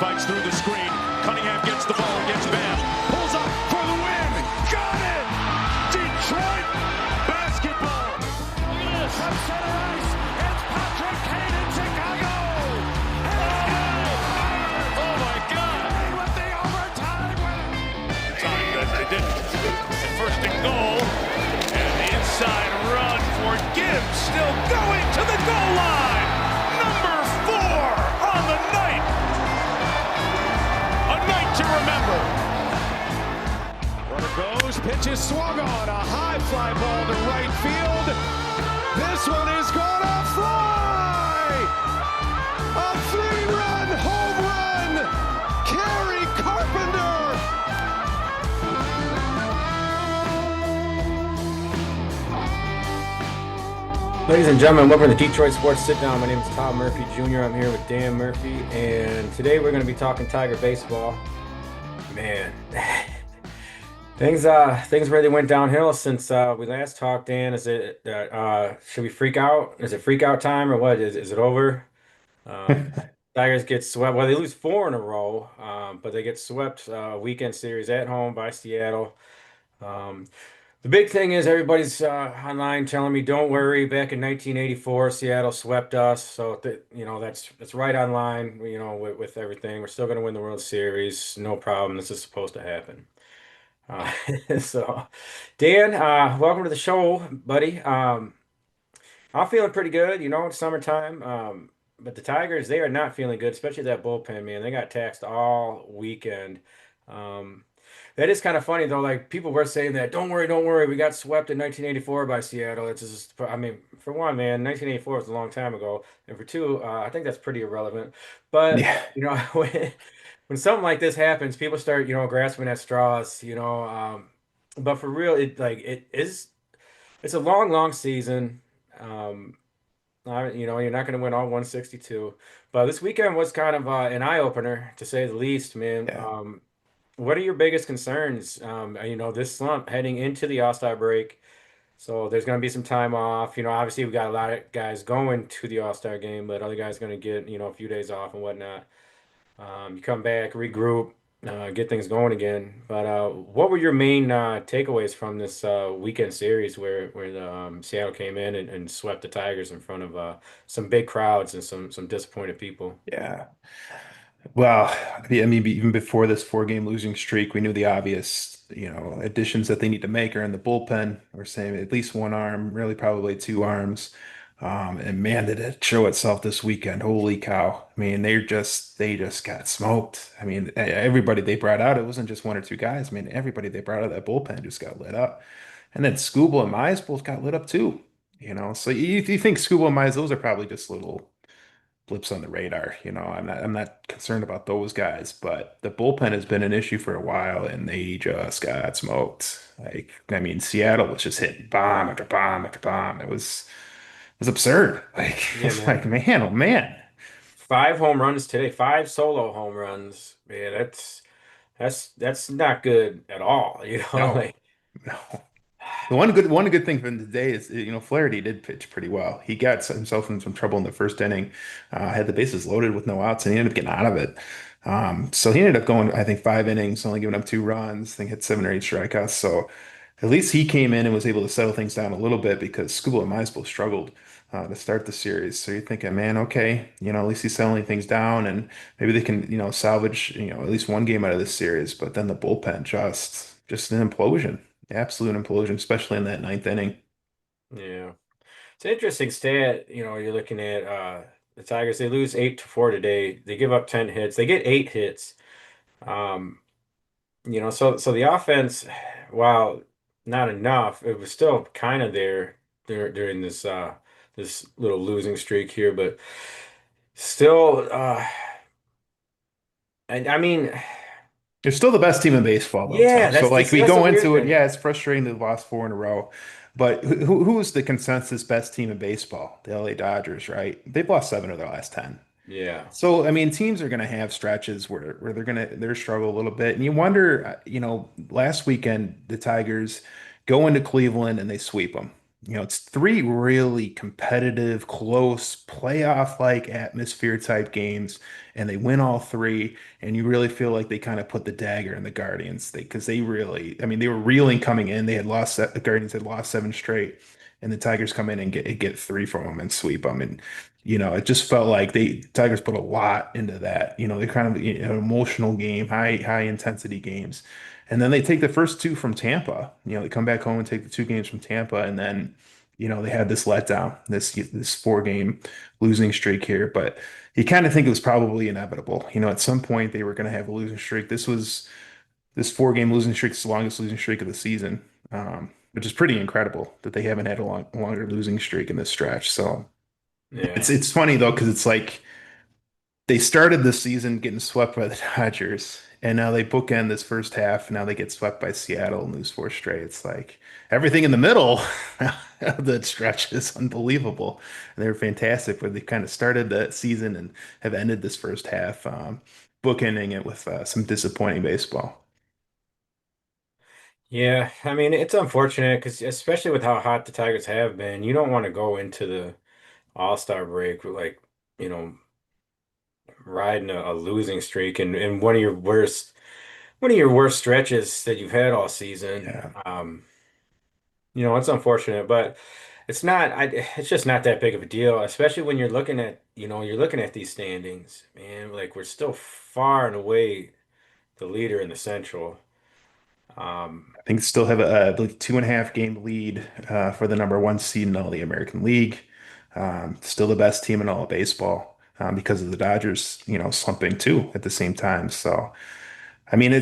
fights through the screen. Cunningham gets the ball, gets Bam, pulls up for the win. Got it! Detroit basketball. Look at this. From center ice, it's Patrick Kane in Chicago. Oh my God! With the overtime winner. Time that they didn't. And first and goal, and the inside run for Gibbs, still going to the goal line. Number 4 on the night. A night to remember. Runner goes, pitch is swung on, a high fly ball to right field. This one is gonna fly! A 3-run home run! Kerry Carpenter! Ladies and gentlemen, welcome to the Detroit Sports Sit Down. My name is Tom Murphy Jr. I'm here with Dan Murphy, and today we're going to be talking Tiger baseball. Man, things really went downhill since we last talked. Dan, is it should we freak out? Is it freak out time or what? Is it over? Tigers get swept. Well, they lose 4 in a row, but they get swept weekend series at home by Seattle. The big thing is everybody's online telling me, "Don't worry." Back in 1984, Seattle swept us, so that's right online. With everything, we're still going to win the World Series, no problem. This is supposed to happen. Uh, so, Dan, welcome to the show, buddy. I'm feeling pretty good. It's summertime, but the Tigers, they are not feeling good, especially that bullpen, man. They got taxed all weekend. Um, that is kind of funny though. Like people were saying that, don't worry, don't worry. We got swept in 1984 by Seattle. It's just, I mean, for one, man, 1984 was a long time ago, and for two, I think that's pretty irrelevant. But Yeah, when something like this happens, people start, grasping at straws. But for real, it's a long, long season. Um, you're not going to win all 162, but this weekend was kind of an eye opener to say the least, man. yeah. What are your biggest concerns? This slump heading into the All-Star break. So there's going to be some time off. Obviously we got a lot of guys going to the All-Star game, but other guys going to get, a few days off and whatnot. You come back, regroup, get things going again. But what were your main takeaways from this weekend series where the Seattle came in and swept the Tigers in front of some big crowds and some disappointed people? Yeah. Well, I mean, even before this 4-game losing streak, we knew the obvious, additions that they need to make are in the bullpen. We're saying at least one arm, really probably 2 arms. And man, did it show itself this weekend. Holy cow. I mean, they just got smoked. I mean, everybody they brought out, it wasn't just 1 or 2 guys. I mean, everybody they brought out of that bullpen just got lit up. And then Scooble and Mize both got lit up too. So you think Scooble and Mize, those are probably just little blips on the radar. I'm not concerned about those guys, but the bullpen has been an issue for a while, and they just got smoked. Like, I mean, Seattle was just hitting bomb after bomb after bomb. It was absurd. Like, Yeah, it's like, man. man, oh man. 5 home runs today, 5 solo home runs. Man, that's not good at all. No, Like no. The one good thing from today is, Flaherty did pitch pretty well. He got himself in some trouble in the first inning, had the bases loaded with no outs, and he ended up getting out of it. So he ended up going, I think, 5 innings, only giving up 2 runs. I think had 7 or 8 strikeouts. So at least he came in and was able to settle things down a little bit because Skubal and Mize both struggled to start the series. So you're thinking, man, okay, at least he's settling things down, and maybe they can, salvage, at least 1 game out of this series. But then the bullpen just an implosion. Absolute implosion, especially in that 9th inning. yeah. It's an interesting stat. You're looking at the Tigers, they lose 8-4 today. They give up 10 hits. They get 8 hits. Um, so the offense, while not enough, it was still kind of there during this little losing streak here, but still I mean, They're still the best team in baseball, though, yeah, Tom. So, like, we that's a go weird into it, thing. yeah, it's frustrating they've lost 4 in a row. But who's the consensus best team in baseball? The LA Dodgers, right? They've lost 7 of their last 10. Yeah. So, I mean, teams are going to have stretches where they're struggle a little bit, and you wonder, last weekend the Tigers go into Cleveland and they sweep them. It's three really competitive, close, playoff-like atmosphere type games, and they win all three. And you really feel like they kind of put the dagger in the Guardians, because they really, I mean, they were reeling coming in. The Guardians had lost seven straight, and the Tigers come in and get three from them and sweep them. And it just felt like Tigers put a lot into that. They kind of an emotional game, high intensity games. And then they take the first two from Tampa. They come back home and take the two games from Tampa, and then they had this letdown, this four-game losing streak here. But you kind of think it was probably inevitable. At some point they were going to have a losing streak. This four-game losing streak is the longest losing streak of the season, which is pretty incredible that they haven't had a longer losing streak in this stretch. So it's Yeah. it's funny though, because it's like they started the season getting swept by the Dodgers, and now they bookend this first half. Now they get swept by Seattle and lose four straight. It's like everything in the middle of the stretch is unbelievable. And they're fantastic, where they kind of started the season and have ended this first half, bookending it with some disappointing baseball. Yeah, I mean it's unfortunate because especially with how hot the Tigers have been, you don't want to go into the All-Star break with like, you know, riding a losing streak and one of your worst stretches that you've had all season. Yeah, It's unfortunate, but it's just not that big of a deal, especially when you're looking at these standings, man. Like we're still far and away the leader in the Central. Um, I think still have I believe 2.5 game lead for the number one seed in all the American League. Still the best team in all of baseball, because of the Dodgers, slumping too at the same time. So, I mean,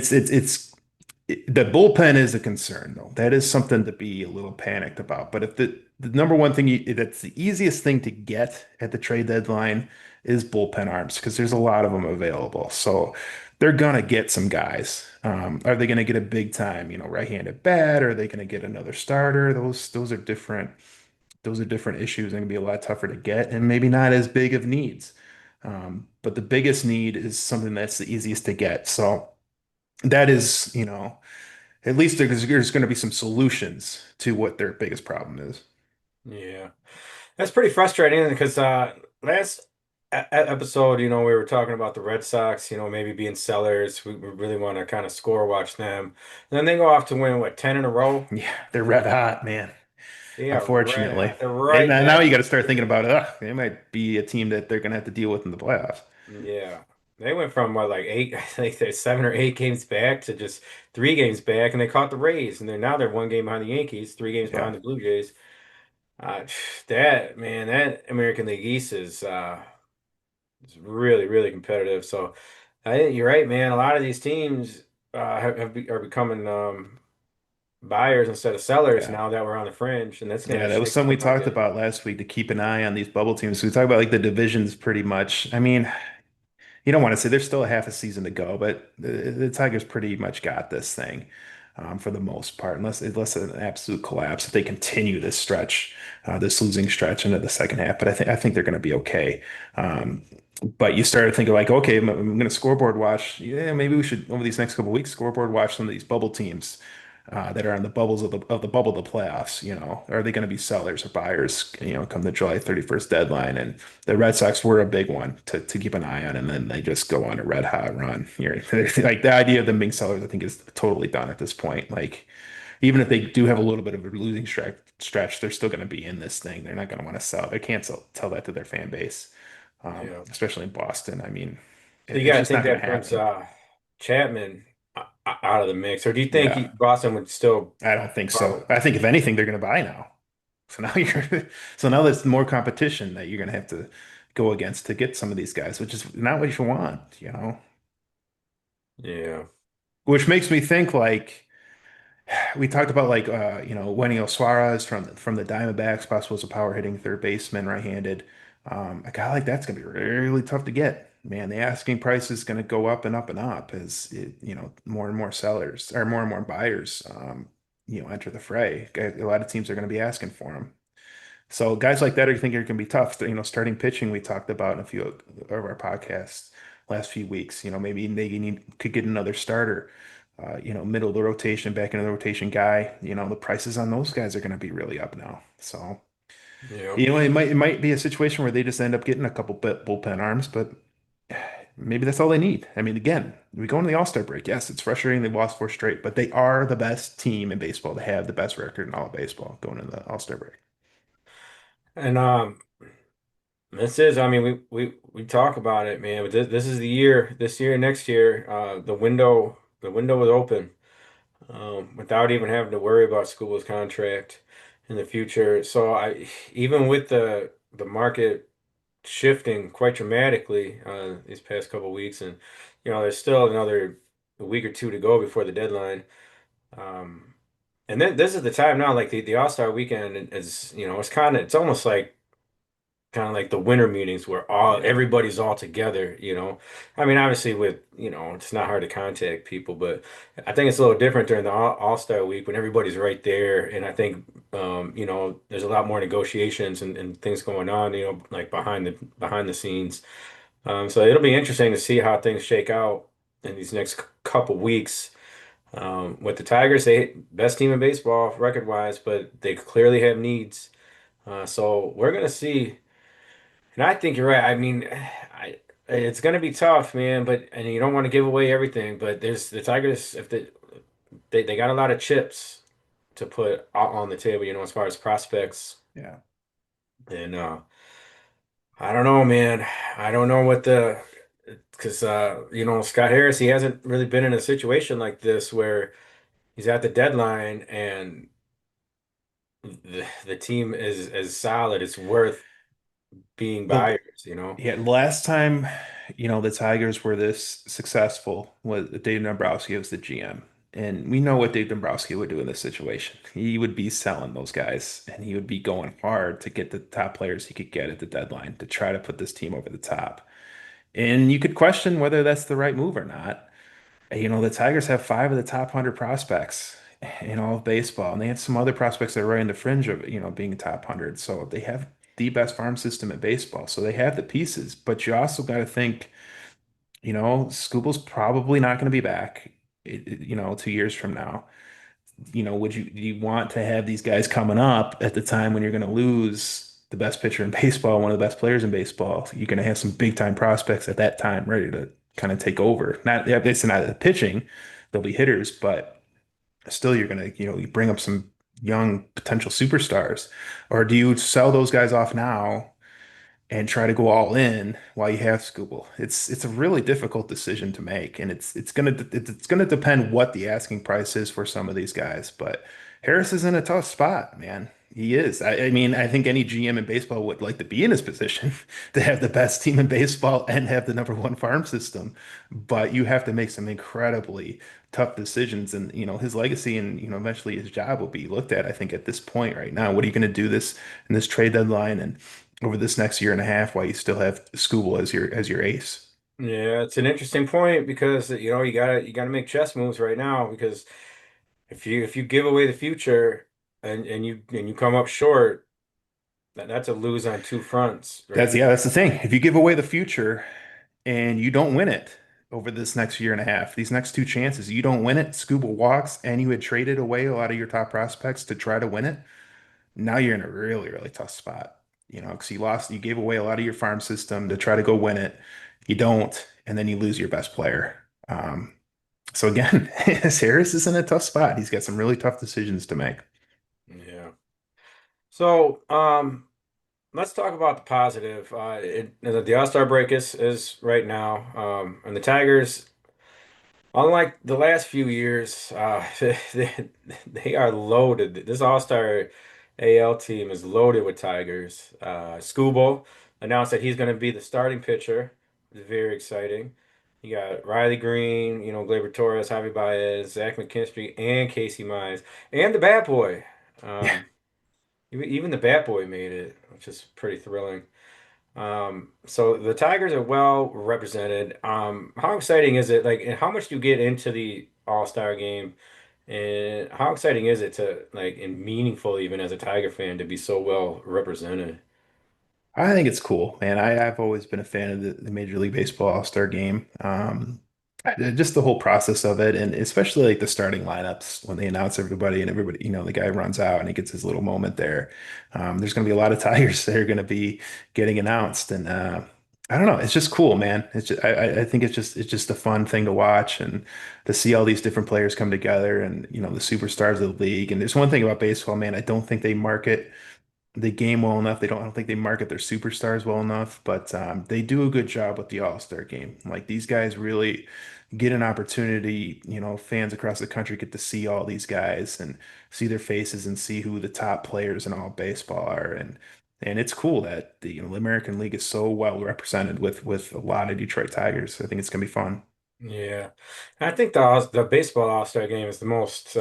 the bullpen is a concern though. That is something to be a little panicked about. But if the number one thing that's the easiest thing to get at the trade deadline is bullpen arms, because there's a lot of them available. So they're gonna get some guys. Are they gonna get a big time, right-handed bat? Are they gonna get another starter? Those are different. Those are different issues and gonna be a lot tougher to get, and maybe not as big of needs. But the biggest need is something that's the easiest to get. So that is, at least there's going to be some solutions to what their biggest problem is. yeah, that's pretty frustrating because last episode, we were talking about the Red Sox, maybe being sellers. We really want to kind of score watch them. And then they go off to win what 10 in a row. Yeah, they're red hot, man. They are Unfortunately, they're and right now back. you got to start thinking about it. They might be a team that they're going to have to deal with in the playoffs. Yeah. They went from what like eight, I think they're 7 or 8 games back to just 3 games back, and they caught the Rays, and they're 1 game behind the Yankees, 3 games Yeah, behind the Blue Jays. Uh, that man, that American League East is really, really competitive. So I think you're right, man. A lot of these teams are becoming buyers instead of sellers yeah, now that we're on the fringe, and that's going yeah. to That was shake something up we the talked market. about last week, to keep an eye on these bubble teams. We talked about like the divisions pretty much. I mean, you don't want to say there's still a half a season to go, but the Tigers pretty much got this thing, for the most part, unless an absolute collapse. If they continue this stretch, this losing stretch into the second half, but I think they're going to be okay. Um, but you started thinking like, okay, I'm going to scoreboard watch. Yeah, maybe we should over these next couple of weeks scoreboard watch some of these bubble teams, that are on the bubbles of the bubble of the playoffs. Are they going to be sellers or buyers? Come the July 31st deadline, and the Red Sox were a big one to keep an eye on, and then they just go on a red hot run. Like the idea of them being sellers, I think, is totally done at this point. Like even if they do have a little bit of a losing stretch, they're still going to be in this thing. They're not going to want to sell. They can't tell that to their fan base, Yeah. especially in Boston. I mean, So you it's got to just think not going that to brings happen. Chapman out of the mix, or do you think Yeah, Boston would still I don't think so. probably? I think if anything, they're going to buy now. So now so now there's more competition that you're going to have to go against to get some of these guys, which is not what you want. Yeah. Which makes me think like we talked about like Wenio Suarez from the Diamondbacks, possible as a power hitting third baseman, right-handed. A guy like that's gonna be really tough to get. Man, the asking price is gonna go up and up and up as more and more sellers or more and more buyers enter the fray. A lot of teams are gonna be asking for him. So guys like that, I think, are can be tough. Starting pitching, we talked about in a few of our podcasts last few weeks. Maybe they could get another starter, middle of the rotation, back into the rotation guy, the prices on those guys are going to be really up now. So, Yeah. it might be a situation where they just end up getting a couple bullpen arms, but maybe that's all they need. I mean, again, we go into the All-Star break. Yes, it's frustrating they've lost four straight, but they are the best team in baseball. They have the best record in all of baseball going into the All-Star break. And this is, I mean, we talk about it, man, but this is the year, this year, next year, the window is open, without even having to worry about School's contract in the future. So even with the market shifting quite dramatically these past couple weeks, and there's still another week or two to go before the deadline. Um, and then this is the time now, like the All-Star weekend is, it's almost like kind of like the winter meetings where Yeah. everybody's all together. I mean, obviously with, it's not hard to contact people, but I think it's a little different during the All-Star week when everybody's right there. And I think, there's a lot more negotiations and things going on, like behind the scenes. So it'll be interesting to see how things shake out in these next couple weeks. With the Tigers, they best team in baseball record wise, but they clearly have needs. So we're gonna see. And I think you're right. I mean, it's going to be tough, man. But and you don't want to give away everything. But there's the Tigers. If they got a lot of chips to put out on the table, as far as prospects. Yeah. And I don't know, man. I don't know what the because Scott Harris, he hasn't really been in a situation like this where he's at the deadline and the team is as solid. It's worth being The buyers. Yeah, last time, the Tigers were this successful was Dave Dombrowski was the GM. And we know what Dave Dombrowski would do in this situation. He would be selling those guys and he would be going hard to get the top players he could get at the deadline to try to put this team over the top. And you could question whether that's the right move or not. The Tigers have five of the top 100 prospects in all of baseball, and they have some other prospects that are right in the fringe of, being top 100. So they have the best farm system in baseball. So they have the pieces, but you also got to think, Scooble's probably not going to be back, 2 years from now. Do you want to have these guys coming up at the time when you're going to lose the best pitcher in baseball, one of the best players in baseball? You're going to have some big time prospects at that time ready to kind of take over. Not, yeah, it's not the pitching, they'll be hitters, but still you're going to, you bring up some young potential superstars. Or do you sell those guys off now and try to go all in while you have Scooble? It's a really difficult decision to make, and it's gonna depend what the asking price is for some of these guys. But Harris is in a tough spot, man. He is. I mean, I think any GM in baseball would like to be in his position to have the best team in baseball and have the number one farm system. But you have to make some incredibly tough decisions, and his legacy and eventually his job will be looked at. I think at this point right now, what are you going to do this in this trade deadline and over this next year and a half while you still have Scooble as your ace? Yeah, it's an interesting point because you gotta make chess moves right now because if you give away the future and you come up short, that's a lose on two fronts right That's there. yeah, that's the thing. If you give away the future and you don't win it over this next year and a half, these next two chances, you don't win it, Scooble walks, and you had traded away a lot of your top prospects to try to win it. Now you're in a really, really tough spot. Because you gave away a lot of your farm system to try to go win it. You don't, and then you lose your best player. So again, Harris is in a tough spot. He's got some really tough decisions to make. Yeah. So, let's talk about the positive. The All-Star break is right now, and the Tigers. Unlike the last few years, they are loaded. This All-Star AL team is loaded with Tigers. Skubal announced that he's going to be the starting pitcher. It's very exciting. You got Riley Green, Gleyber Torres, Javi Baez, Zach McKinstry, and Casey Mize, and the Bat Boy. Yeah. Um, even the Bat Boy made it, which is pretty thrilling. So the Tigers are well represented. How exciting is it? Like, and how much do you get into the All-Star game? And how exciting is it to like and meaningful even as a Tiger fan to be so well represented? I think it's cool, man. I've always been a fan of the Major League Baseball All-Star game. Just the whole process of it, and especially like the starting lineups when they announce everybody and everybody, the guy runs out and he gets his little moment there. There's going to be a lot of Tigers that are going to be getting announced, and I don't know. It's just cool, man. It's just, I think it's just a fun thing to watch and to see all these different players come together and the superstars of the league. And there's one thing about baseball, man. I don't think they market the game well enough. I don't think they market their superstars well enough, but they do a good job with the All-Star game. Like these guys really get an opportunity, fans across the country get to see all these guys and see their faces and see who the top players in all baseball are. And it's cool that the American League is so well represented with a lot of Detroit Tigers. I think it's gonna be fun. Yeah, I think the baseball All-Star game is the most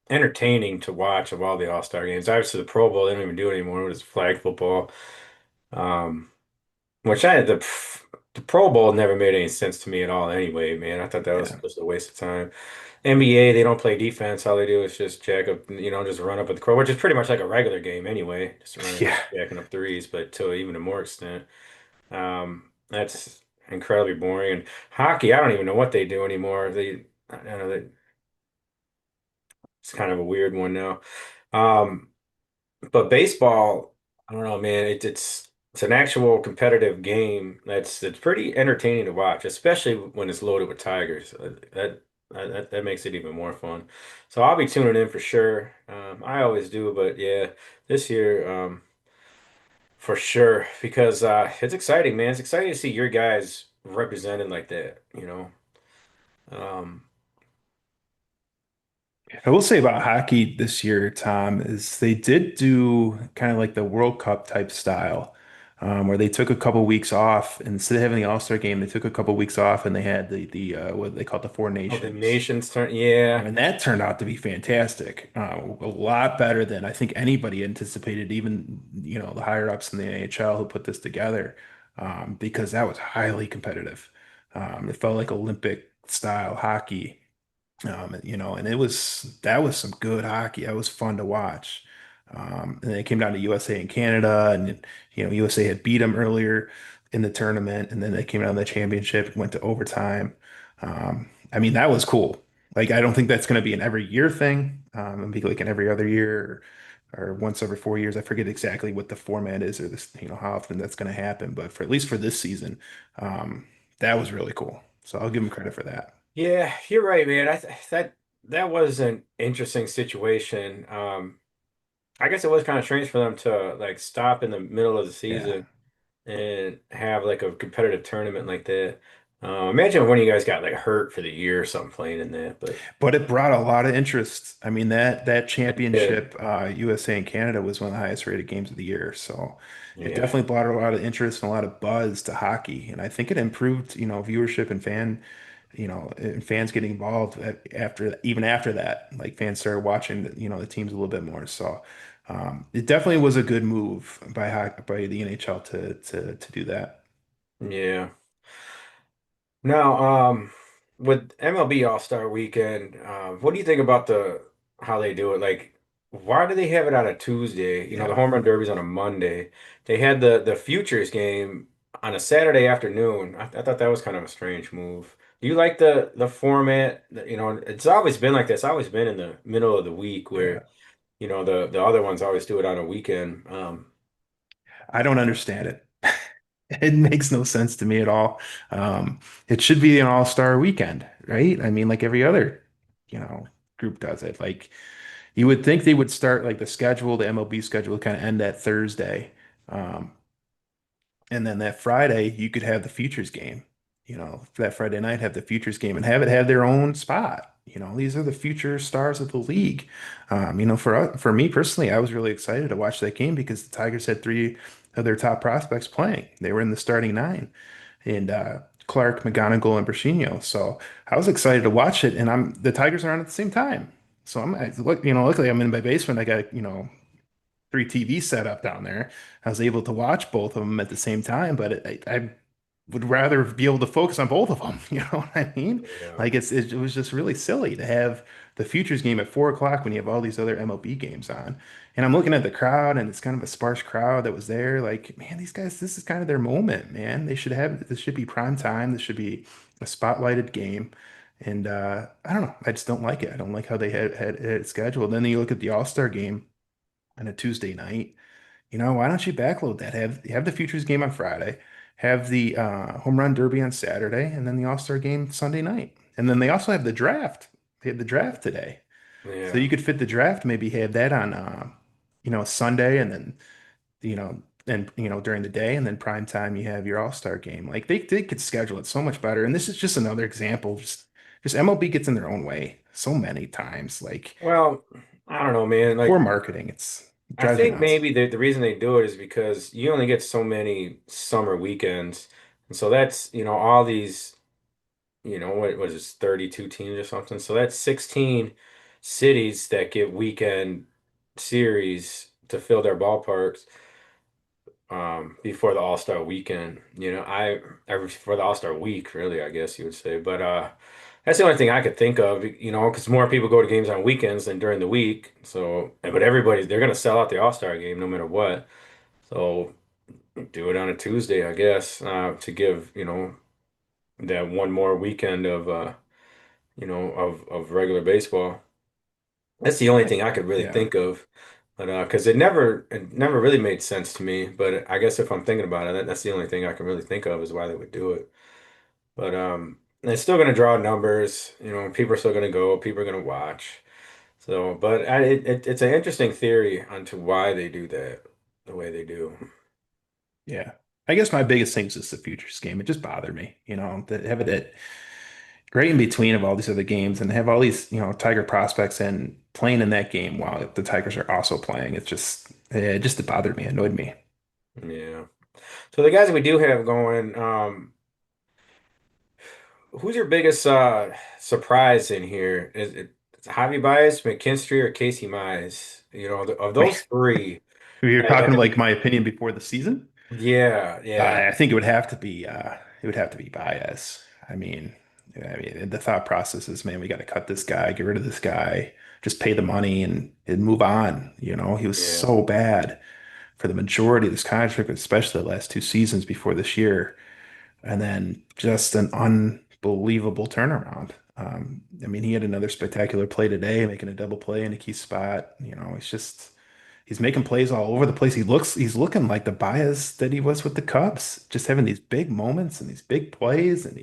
entertaining to watch of all the All-Star games. Obviously, the Pro Bowl they don't even do it anymore. It's flag football, um, which the Pro Bowl never made any sense to me at all. Anyway, man, I thought that was Yeah. just a waste of time. NBA, they don't play defense. All they do is just jack up, just run up at the court, which is pretty much like a regular game anyway, just running Yeah. up, jacking up threes, but to even a more extent. That's incredibly boring. And hockey, I don't even know what they do anymore. I don't know that it's kind of a weird one now. Um, but baseball, I don't know, man. It's an actual competitive game that's pretty entertaining to watch, especially when it's loaded with Tigers. That makes it even more fun. So I'll be tuning in for sure. I always do, but yeah, this year, for sure, because it's exciting, man. It's exciting to see your guys represented like that, you know. Um, I will say about hockey this year, Tom, is they did do kind of like the World Cup type style, where they took a couple weeks off. Instead of having the All-Star game, they took a couple weeks off and they had the what they call the Four oh, the Nations. nations turn, yeah. And that turned out to be fantastic. A lot better than I think anybody anticipated, even the higher ups in the NHL who put this together, because that was highly competitive. It felt like Olympic style hockey. And that was some good hockey. That was fun to watch. And then it came down to USA and Canada, and USA had beat them earlier in the tournament, and then they came down to the championship and went to overtime. I mean, that was cool. Like, I don't think that's going to be an every year thing. It'll be like an every other year or once every 4 years. I forget exactly what the format is or this, how often that's going to happen. But for at least for this season, um, that was really cool. So I'll give them credit for that. Yeah, you're right, man. That was an interesting situation. I guess it was kind of strange for them to like stop in the middle of the Yeah. season and have like a competitive tournament like that. Imagine if one of you guys got like hurt for the year or something playing in that, but But it brought a lot of interest. I mean, that yeah, championship, USA and Canada was one of the highest rated games of the year. So it yeah, definitely brought a lot of interest and a lot of buzz to hockey. And I think it improved, viewership and and fans getting involved after, even after that, like fans started watching, the teams a little bit more. So it definitely was a good move by the NHL to do that. yeah. Now, with MLB All-Star Weekend, what do you think about the how they do it? Like, why do they have it on a Tuesday? The Yeah. Home Run Derby's on a Monday. They had the Futures game on a Saturday afternoon. I thought that was kind of a strange move. Do you like the format? It's always been like this. It's always been in the middle of the week Yeah. where, the other ones always do it on a weekend. I don't understand it. It makes no sense to me at all. It should be an all-star weekend, right? I mean, like every other, you know, group does it. Like you would think they would start like the MLB schedule would kind of end that Thursday. Um, and then that Friday, you could have the futures game, for that Friday night, have the futures game and have it have their own spot. These are the future stars of the league. For me personally, I was really excited to watch that game because the Tigers had three of their top prospects playing. They were in the starting nine, and Clark, McGonigal, and Bershino. So I was excited to watch it, and the Tigers are on at the same time. So luckily I'm in my basement. I got, three TV set up down there. I was able to watch both of them at the same time, but I would rather be able to focus on both of them. You know what I mean? Yeah. Like it was just really silly to have the futures game at 4 o'clock when you have all these other MLB games on. And I'm looking at the crowd, and it's kind of a sparse crowd that was there. Like, man, these guys, this is kind of their moment, man. They should have this should be prime time. This should be a spotlighted game. And I don't know. I just don't like it. I don't like how they had it scheduled. Then you look at the All-Star game on a Tuesday night. Why don't you backload that? Have the Futures game on Friday, have the Home Run Derby on Saturday, and then the All-Star game Sunday night. And then they also have the draft. They had the draft today. So Yeah. you could fit the draft, maybe have that on Sunday, and then during the day, and then prime time you have your All-Star game. Like they could schedule it so much better. And this is just another example. Just MLB gets in their own way so many times. Like Well, I don't know, man. poor Like, marketing. It I drives me think nuts. maybe the reason they do it is because you only get so many summer weekends. And so that's, all these, what was it, 32 teams or something. So that's 16 cities that get weekend series to fill their ballparks before the All-Star weekend. Or for the All-Star week, really, I guess you would say. But that's the only thing I could think of, because more people go to games on weekends than during the week. So, but they're gonna sell out the All-Star game no matter what. So do it on a Tuesday, I guess, to give, that one more weekend of of regular baseball. That's the only thing I could really Yeah. think of. But because it never really made sense to me. But I guess if I'm thinking about it, that's the only thing I can really think of is why they would do it. But it's still going to draw numbers. People are still going to go. People are going to watch. So, but it's an interesting theory onto why they do that the way they do. Yeah. I guess my biggest thing is just the futures game. It just bothered me, to have it right in between of all these other games and have all these, Tiger prospects and playing in that game while the Tigers are also playing. It bothered me, annoyed me. Yeah. So the guys that we do have going, who's your biggest surprise in here? Is it Javi Baez, McKinstry, or Casey Mize? Of those three. You're Like, talking like my opinion before the season. yeah, yeah, I think it would have to be Baez. The thought process is, man, we got to cut this guy, get rid of this guy, just pay the money and move on. He was yeah, so bad for the majority of this contract, especially the last 2 seasons before this year, and then just an unbelievable turnaround. He had another spectacular play today, making a double play in a key spot. He's making plays all over the place. He's looking like the bias that he was with the Cubs, just having these big moments and these big plays, and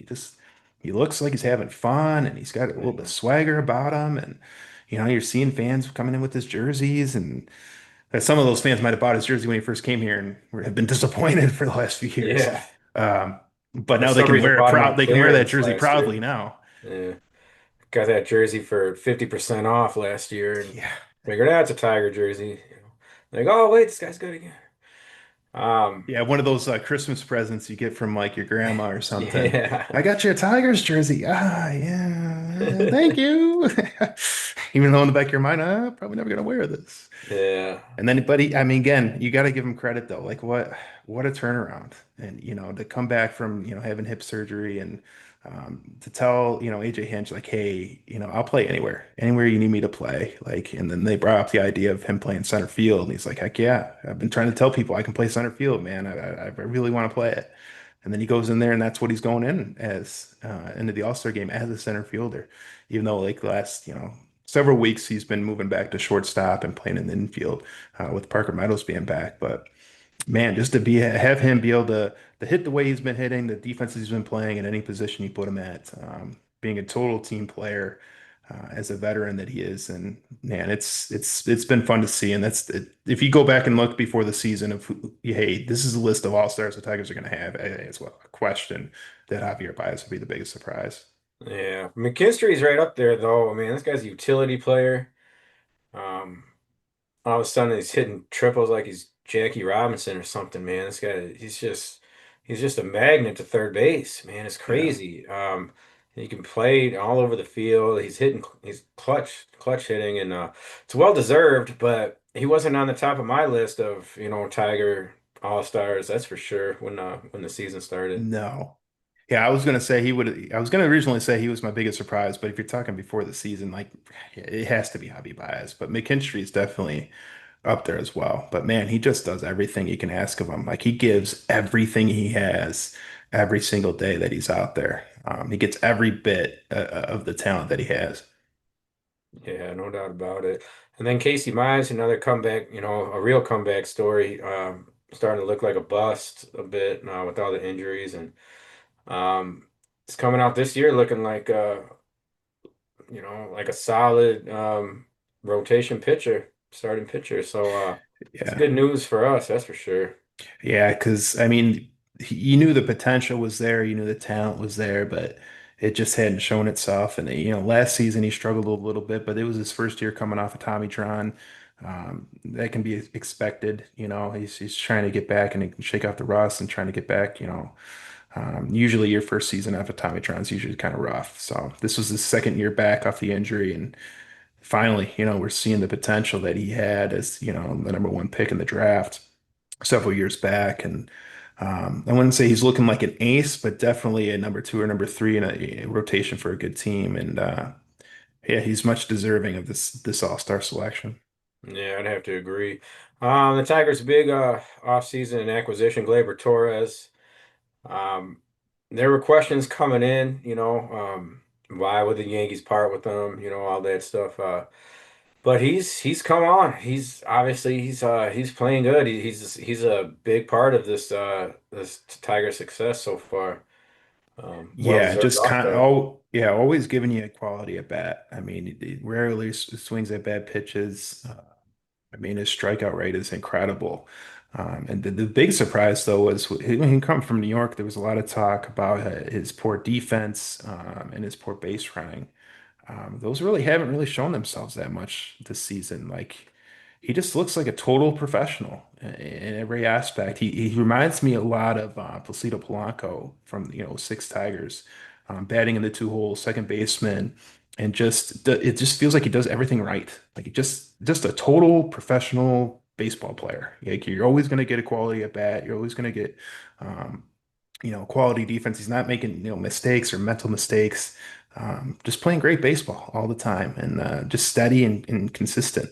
he looks like he's having fun, and he's got a little bit of yeah, swagger about him, and you're seeing fans coming in with his jerseys, and some of those fans might have bought his jersey when he first came here and have been disappointed for the last few years. yeah. But For now they some can reason, wear it bought him proud. on They can wear that clearance jersey last proudly year. now. Yeah, got that jersey for 50% off last year, and Yeah. figured that's a Tiger jersey. Like, oh wait, this guy's good again. Um, Yeah, one of those Christmas presents you get from like your grandma or something. yeah, I got you a Tigers jersey. Ah, yeah, thank you. Even though in the back of your mind, probably never gonna wear this. yeah, And then, but again, you got to give him credit though. Like what a turnaround, and to come back from having hip surgery and to tell AJ Hinch like, hey, I'll play anywhere you need me to play. Like, and then they brought up the idea of him playing center field, and he's like, heck yeah, I've been trying to tell people I can play center field, man. I really want to play it. And then he goes in there, and that's what he's going in as into the All-Star game as a center fielder, even though like the last several weeks he's been moving back to shortstop and playing in the infield with Parker Meadows being back. But man, just to have him be able to hit the way he's been hitting, the defenses he's been playing in any position you put him at, being a total team player as a veteran that he is, and man, it's been fun to see. And that's if you go back and look before the season of hey, this is a list of all stars the Tigers are going to have as well. A question that Javier Baez would be the biggest surprise. yeah. McKinstry's right up there though. I mean, this guy's a utility player. Um, all of a sudden he's hitting triples like he's Jackie Robinson or something, man. This guy, he's just a magnet to third base, man. It's Yeah. crazy. He can play all over the field. He's clutch hitting, and it's well deserved. But he wasn't on the top of my list of Tiger All-Stars. That's for sure when the season started. No. Yeah, I was gonna say he would. I was gonna originally say he was my biggest surprise, but if you're talking before the season, like it has to be Javi Baez. But McKinstry is definitely up there as well. But man, he just does everything you can ask of him. Like he gives everything he has every single day that he's out there. He gets every bit of the talent that he has. Yeah, no doubt about it. And then Casey Mize, another comeback, a real comeback story. Starting to look like a bust a bit now with all the injuries, and it's coming out this year looking like like a solid rotation pitcher, starting pitcher. So it's Yeah. good news for us, that's for sure. Yeah, because I mean, you knew the potential was there, you knew the talent was there, but it just hadn't shown itself. And last season he struggled a little bit, but it was his first year coming off of Tommy John. That can be expected. He's trying to get back and shake off the rust and trying to get back. Usually your first season after Tommy John is usually kind of rough. So this was his second year back off the injury, and finally, we're seeing the potential that he had as the number one pick in the draft several years back. And I wouldn't say he's looking like an ace, but definitely a number two or number three in a rotation for a good team. And yeah, he's much deserving of this All-Star selection. Yeah, I'd have to agree. The Tigers' big offseason acquisition, Gleyber Torres. Um, there were questions coming in, why would the Yankees part with them, all that stuff. But he's come on. He's obviously he's playing good. He's a big part of this Tiger success so far. Well Yeah, deserved just All kind of, Star. oh, yeah, always giving you a quality at bat. I mean, he rarely swings at bad pitches. I mean, his strikeout rate is incredible. And the big surprise, though, was when he come from New York, there was a lot of talk about his poor defense and his poor base running. Those really haven't really shown themselves that much this season. Like he just looks like a total professional in every aspect. He reminds me a lot of Placido Polanco from Six Tigers, batting in the two holes, second baseman, and it just feels like he does everything right. Like he just a total professional baseball player. Like you're always going to get a quality at bat. You're always going to get um, quality defense. He's not making, mistakes or mental mistakes. Just playing great baseball all the time and just steady and consistent.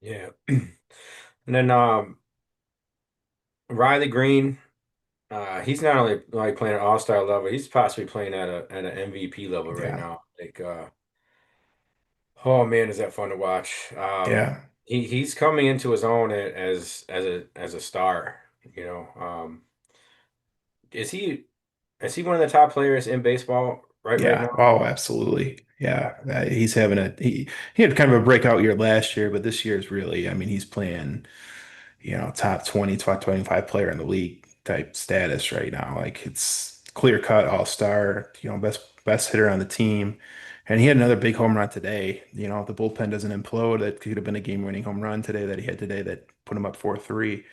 Yeah. And then Riley Green, he's not only like playing at All-Star level, he's possibly playing at an MVP level right Yeah. now. Like oh man, is that fun to watch. Yeah. He's coming into his own as a star, you know. Is he one of the top players in baseball right Yeah. now? Oh, absolutely. Yeah. He's having he had kind of a breakout year last year, but this year is really, I mean, he's playing, top 20, top 25 player in the league type status right now. Like it's clear cut all-star, best hitter on the team. And he had another big home run today. If the bullpen doesn't implode, that could have been a game-winning home run today that he had today that put him up 4-3.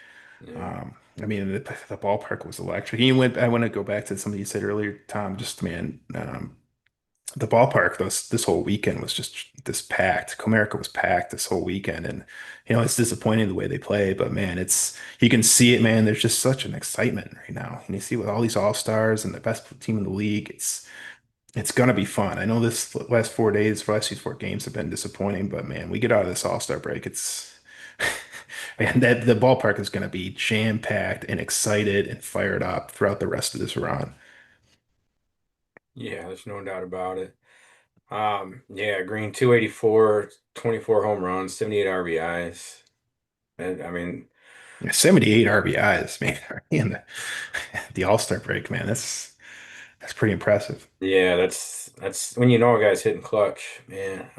Yeah. I mean, the ballpark was electric. I want to go back to something you said earlier, Tom. Just man, the ballpark this whole weekend was just this packed. Comerica was packed this whole weekend, and it's disappointing the way they play. But man, it's you can see it, man. There's just such an excitement right now, and you see with all these all stars and the best team in the league, it's gonna be fun. I know this last 4 days, last these 4 games have been disappointing, but man, we get out of this All-Star break, it's man, that the ballpark is gonna be jam-packed and excited and fired up throughout the rest of this run. Yeah, there's no doubt about it. Yeah, Green 284, 24 home runs, 78 RBIs. And I mean, 78 RBIs, man, in the All-Star break, man. That's pretty impressive. yeah, that's when you know a guy's hitting clutch, man.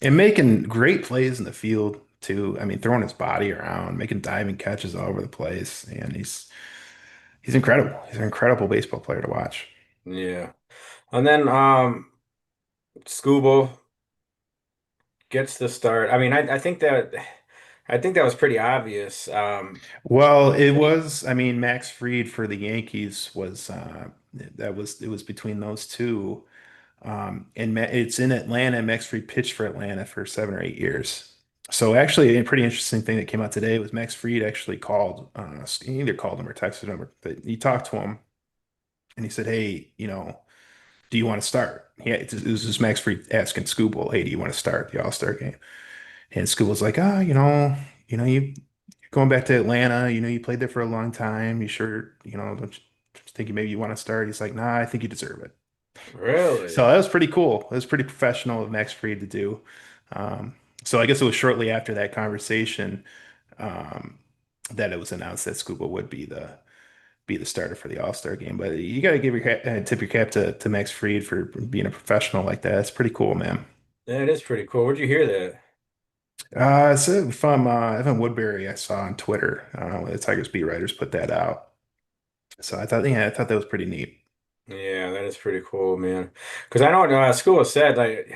And making great plays in the field too. I mean, throwing his body around, making diving catches all over the place, and he's incredible. He's an incredible baseball player to watch. Yeah. And then Scooble gets the start. I mean, I think that was pretty obvious. Well, I mean, Max Fried for the Yankees it was between those two. And it's in Atlanta. Max Fried pitched for Atlanta for 7 or 8 years. So actually, a pretty interesting thing that came out today was Max Fried actually called, he either called him or texted him, but he talked to him and he said, "Hey, do you want to start?" Yeah, it was just Max Fried asking Scooble, "Hey, do you want to start the All-Star game?" And Scooble's like, "Ah, you're going back to Atlanta. You played there for a long time. You sure, don't you think maybe you want to start?" He's like, "Nah, I think you deserve it." So Really? that was pretty cool. It was pretty professional of Max Fried to do. Um, so I guess it was shortly after that conversation um, that it was announced that Scuba would be the starter for the All-Star game. But you got to tip your cap to Max Fried for being a professional like that. That's pretty cool, man. That is pretty cool. Where'd you hear that? So from Evan Woodbury, I saw on Twitter, the Tigers beat writers put that out. So I thought that was pretty neat. Yeah, that is pretty cool, man. Because I know school said like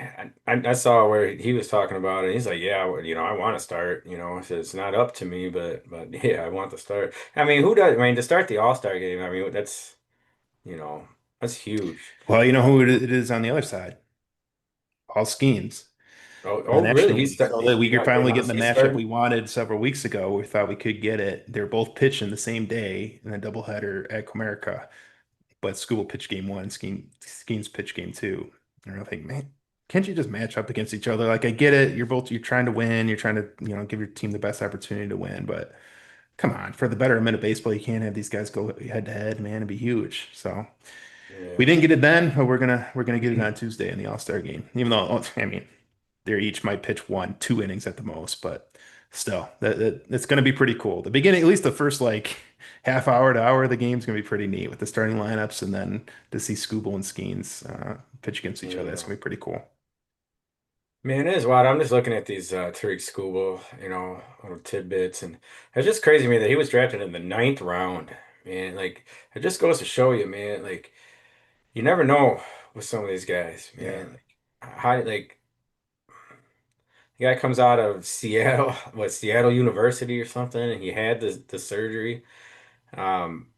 I saw where he was talking about it. He's like, yeah, well, I want to start. It's not up to me, but yeah, I want to start. I mean, who does? I mean, to start the All-Star game. I mean, you know that's huge. Well, you know who it is on the other side? Paul Skeens in the Oh, really? National League. So that we could They finally get in announced the he's matchup starting. we wanted several weeks ago. We thought we could get it. They're both pitching the same day in a doubleheader at Comerica, but Scuba pitched game one, Skeens pitched game two. And I think, man, can't you just match up against each other? Like I get it, you're trying to win, you're trying to, give your team the best opportunity to win, but come on, for the betterment of baseball, you can't have these guys go head to head, man, it'd be huge. So we Yeah. didn't get it then, but we're gonna get it on Tuesday in the All-Star game. Even though I mean they each might pitch 1, 2 innings at the most, but still, that it's gonna be pretty cool. The beginning, at least the first like half hour to hour of the game is gonna be pretty neat with the starting lineups, and then to see Scooble and Skeens pitch against each other, that's Yeah. gonna be pretty cool. Man, it is wild. I'm just looking at these Tariq Skubal, little tidbits, and it's just crazy to me that he was drafted in the ninth round. Man, like it just goes to show you, man. Like you never know with some of these guys, Yeah. man. Like how the guy comes out of Seattle, what Seattle University or something, and he had the surgery. Um,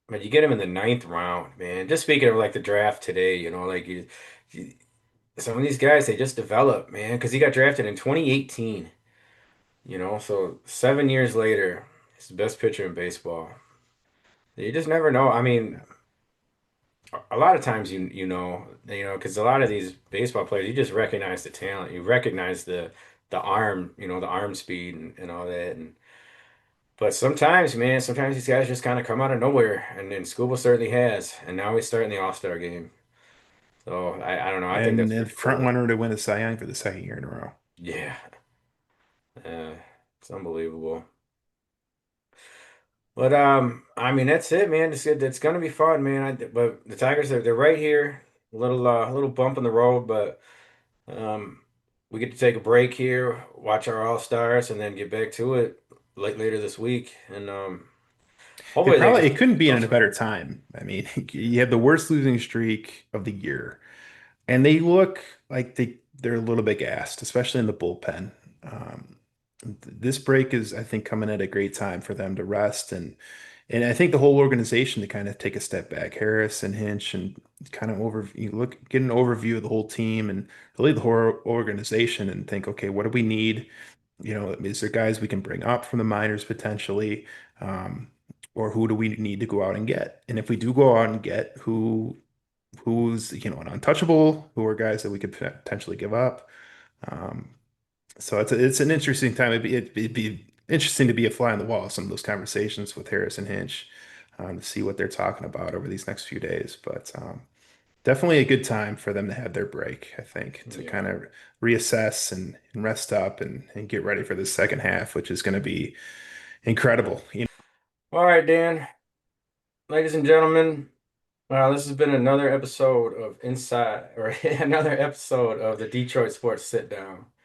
but you get him in the ninth round, man. Just speaking of like the draft today, like you some of these guys they just develop, man, because he got drafted in 2018. So 7 years later, he's the best pitcher in baseball. You just never know. I mean, a lot of times because a lot of these baseball players, you just recognize the talent, you recognize the arm, the arm speed and all that. But sometimes, man, sometimes these guys just kind of come out of nowhere, and then Scuba certainly has, and now he's starting the All-Star game. So I don't know. I think And that's the pretty front cool. runner to win the Cy Young for the second year in a row. Yeah, uh, it's unbelievable. But I mean that's it, man. It's gonna be fun, man. But the Tigers they're right here. A little bump in the road, but um we get to take a break here, watch our All Stars, and then get back to it later this week. And hopefully they just It couldn't be throw in a some. better time. I mean, you have the worst losing streak of the year. And they look like they're a little bit gassed, especially in the bullpen. Um, this break is, I think, coming at a great time for them to rest and I think the whole organization to kind of take a step back. Harris and Hinch and kind of get an overview of the whole team and really the whole organization and think, okay, what do we need? Is there guys we can bring up from the minors potentially? Um, or who do we need to go out and get? And if we do go out and get who's an untouchable, who are guys that we could potentially give up. Um, so it's an interesting time. It'd be interesting to be a fly on the wall of some of those conversations with Harris and Hinch to see what they're talking about over these next few days. But definitely a good time for them to have their break, I think, to kind Yeah. of reassess and rest up and get ready for the second half, which is going to be incredible. All right, Dan. Ladies and gentlemen, this has been another episode of Inside or another episode of the Detroit Sports Sit Down.